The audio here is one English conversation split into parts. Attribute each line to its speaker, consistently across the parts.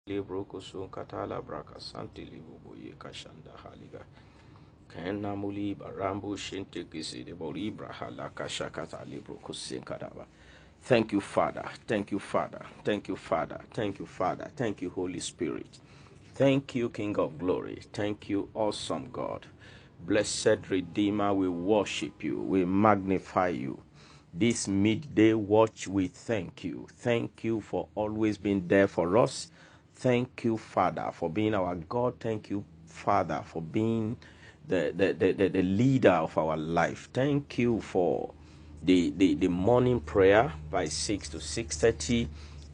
Speaker 1: Libroko sun katala braka santi libuboye kashanda haliga. Kena muli barambo shinte kisi de bolibra halaka shakata libroko sinkadaba. Thank you, Father. Thank you, Father. Thank you, Father. Thank you, Father. Thank you, Holy Spirit. Thank you, King of Glory. Thank you, awesome God. Blessed Redeemer, we worship you. We magnify you. This midday watch, we thank you. Thank you for always being there for us. Thank you, Father, for being our God. Thank you, Father, for being the leader of our life. Thank you for the morning prayer by 6 to 6:30.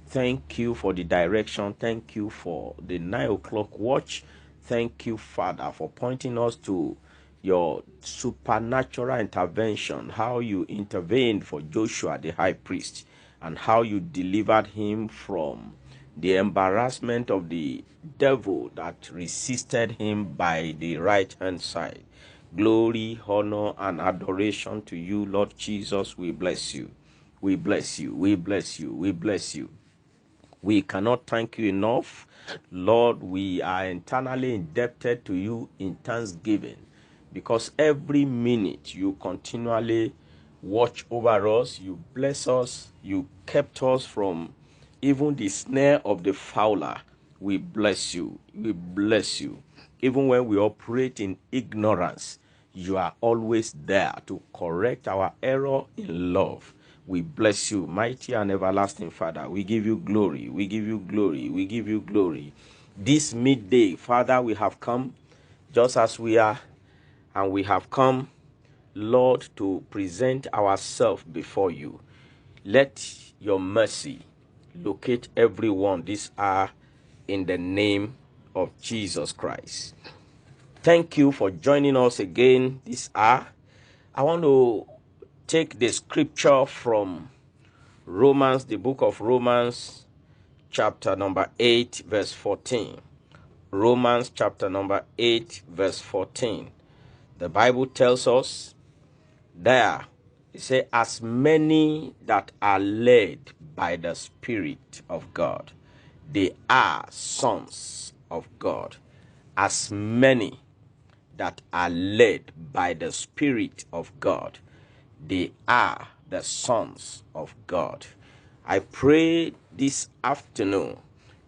Speaker 1: Thank you for the direction. Thank you for the 9 o'clock watch. Thank you, Father, for pointing us to your supernatural intervention, how you intervened for Joshua the high priest, and how you delivered him from the embarrassment of the devil that resisted him by the right hand side. Glory, honor, and adoration to you, Lord Jesus. We bless you. We bless you. We bless you. We bless you. We cannot thank you enough. Lord, we are eternally indebted to you in thanksgiving because every minute you continually watch over us, you bless us, you kept us from even the snare of the fowler. We bless you. We bless you. Even when we operate in ignorance, you are always there to correct our error in love. We bless you, mighty and everlasting Father. We give you glory. We give you glory. We give you glory. This midday, Father, we have come just as we are, and we have come, Lord, to present ourselves before you. Let your mercy locate everyone this hour in the name of Jesus Christ. Thank you for joining us again this hour. I want to take the scripture from Romans, the book of Romans, chapter number 8, verse 14. Romans, chapter number 8, verse 14. The Bible tells us there, it says, as many that are led by the Spirit of God, they are sons of God. As many that are led by the Spirit of God, they are the sons of God. I pray this afternoon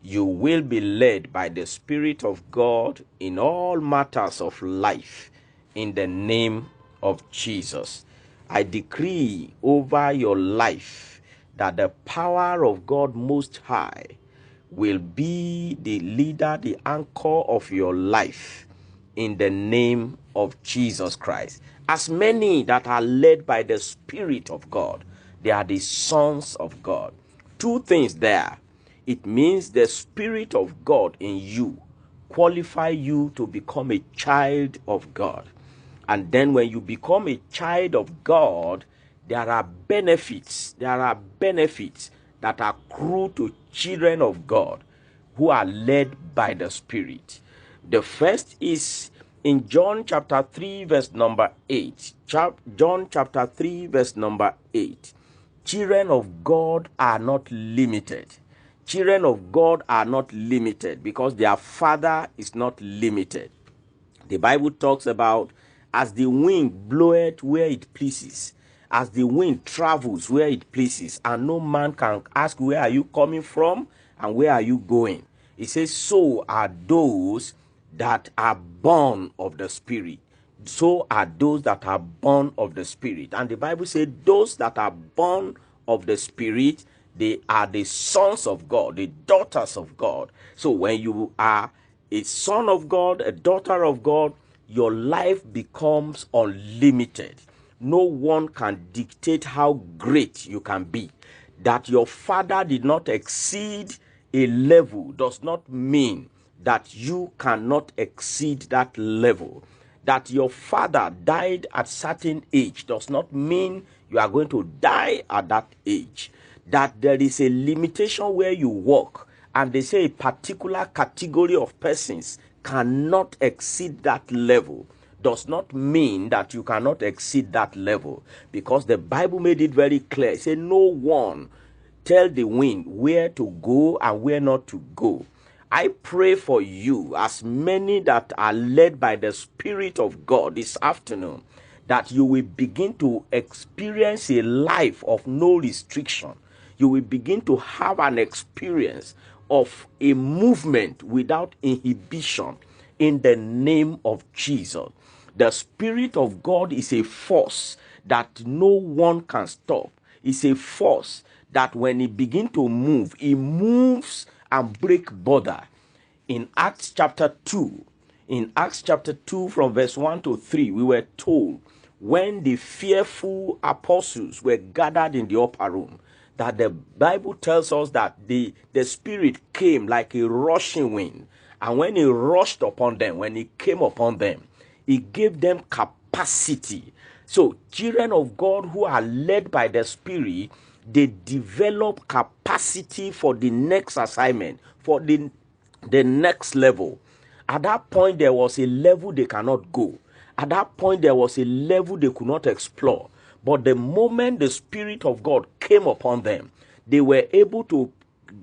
Speaker 1: you will be led by the Spirit of God in all matters of life in the name of Jesus. I decree over your life that the power of God Most High will be the leader, the anchor of your life in the name of Jesus Christ. As many that are led by the Spirit of God, they are the sons of God. Two things there. It means the Spirit of God in you qualify you to become a child of God. And then when you become a child of God, there are benefits. There are benefits that accrue to children of God who are led by the Spirit. The first is in John chapter 3, verse number 8. John chapter 3, verse number 8. Children of God are not limited. Children of God are not limited because their Father is not limited. The Bible talks about as the wind bloweth where it pleases, as the wind travels where it pleases, and no man can ask, where are you coming from and where are you going? It says, so are those that are born of the Spirit. So are those that are born of the Spirit. And the Bible says, those that are born of the Spirit, they are the sons of God, the daughters of God. So when you are a son of God, a daughter of God, your life becomes unlimited. No one can dictate how great you can be. That your father did not exceed a level does not mean that you cannot exceed that level. That your father died at certain age does not mean you are going to die at that age. That there is a limitation where you walk, and they say a particular category of persons cannot exceed that level, does not mean that you cannot exceed that level, because the Bible made it very clear. It said no one tell the wind where to go and where not to go. I pray for you, as many that are led by the Spirit of God this afternoon, that you will begin to experience a life of no restriction. You will begin to have an experience of a movement without inhibition in the name of Jesus. The Spirit of God is a force that no one can stop. It's a force that when it begins to move, it moves and break border. In Acts chapter 2, from verse 1 to 3, we were told when the fearful apostles were gathered in the upper room, that the Bible tells us that the Spirit came like a rushing wind. And when it rushed upon them, when it came upon them, it gave them capacity. So children of God who are led by the Spirit, they develop capacity for the next assignment, for the next level. At that point, there was a level they cannot go. At that point, there was a level they could not explore. But the moment the Spirit of God came upon them, they were able to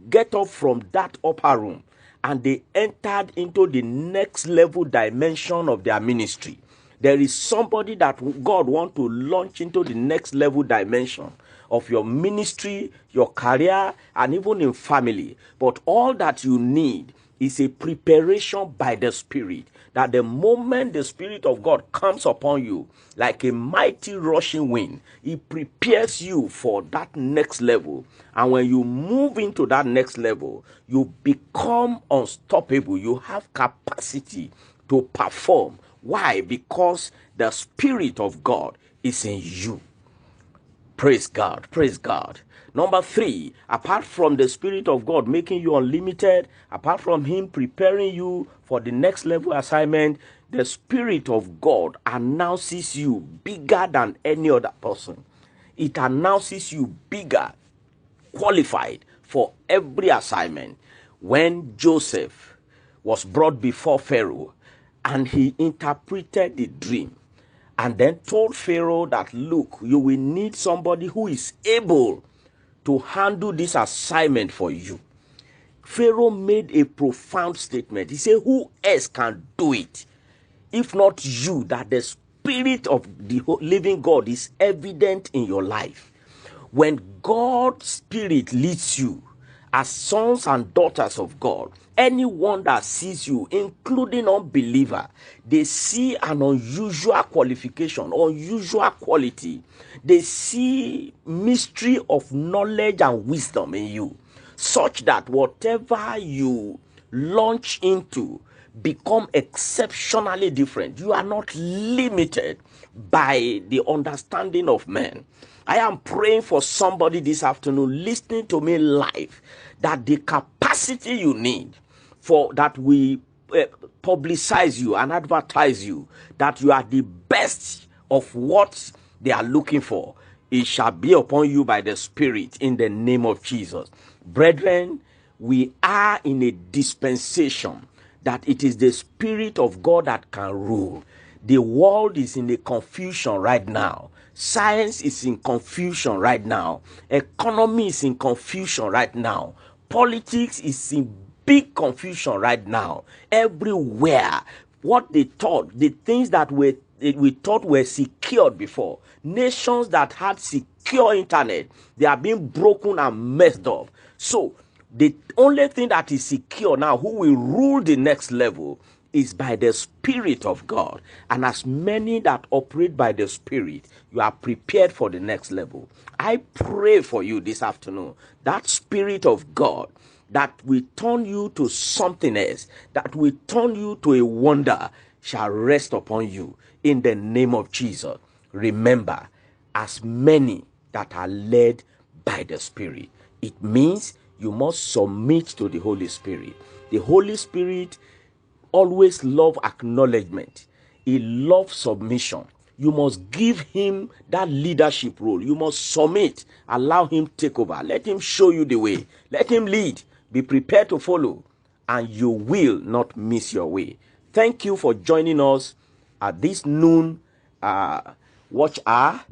Speaker 1: get up from that upper room and they entered into the next level dimension of their ministry. There is somebody that God wants to launch into the next level dimension of your ministry, your career, and even in family. But all that you need is a preparation by the Spirit, that the moment the Spirit of God comes upon you like a mighty rushing wind, it prepares you for that next level. And when you move into that next level, you become unstoppable. You have capacity to perform. Why? Because the Spirit of God is in you. Praise God. Praise God. Number 3, apart from the Spirit of God making you unlimited, apart from Him preparing you for the next level assignment, the Spirit of God announces you bigger than any other person. It announces you bigger, qualified for every assignment. When Joseph was brought before Pharaoh and he interpreted the dream, and then told Pharaoh that, look, you will need somebody who is able to handle this assignment for you. Pharaoh made a profound statement. He said, who else can do it if not you, that the Spirit of the living God is evident in your life? When God's Spirit leads you as sons and daughters of God, anyone that sees you, including unbeliever, they see an unusual qualification, unusual quality. They see mystery of knowledge and wisdom in you, such that whatever you launch into become exceptionally different. You are not limited by the understanding of men. I am praying for somebody this afternoon listening to me live, that the capacity you need for that we publicize you and advertise you, that you are the best of what they are looking for, it shall be upon you by the Spirit in the name of Jesus. Brethren, we are in a dispensation that it is the Spirit of God that can rule. The world is in a confusion right now. Science is in confusion right now. Economy is in confusion right now. Politics is in big confusion right now. Everywhere, what they thought, the things that we thought were secured before, nations that had secure internet, they are being broken and messed up. So the only thing that is secure now, who will rule the next level, is by the Spirit of God. And as many that operate by the Spirit, you are prepared for the next level. I pray for you this afternoon, that Spirit of God that will turn you to something else, that will turn you to a wonder, shall rest upon you in the name of Jesus. Remember, as many that are led by the Spirit, it means you must submit to the Holy Spirit. The Holy Spirit always loves acknowledgement. He loves submission. You must give him that leadership role. You must submit. Allow him take over. Let him show you the way. Let him lead. Be prepared to follow, and you will not miss your way. Thank you for joining us at this noon watch hour.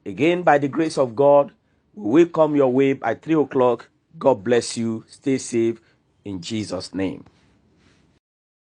Speaker 1: Again, by the grace of God, we will come your way by 3 o'clock. God bless you. Stay safe in Jesus' name.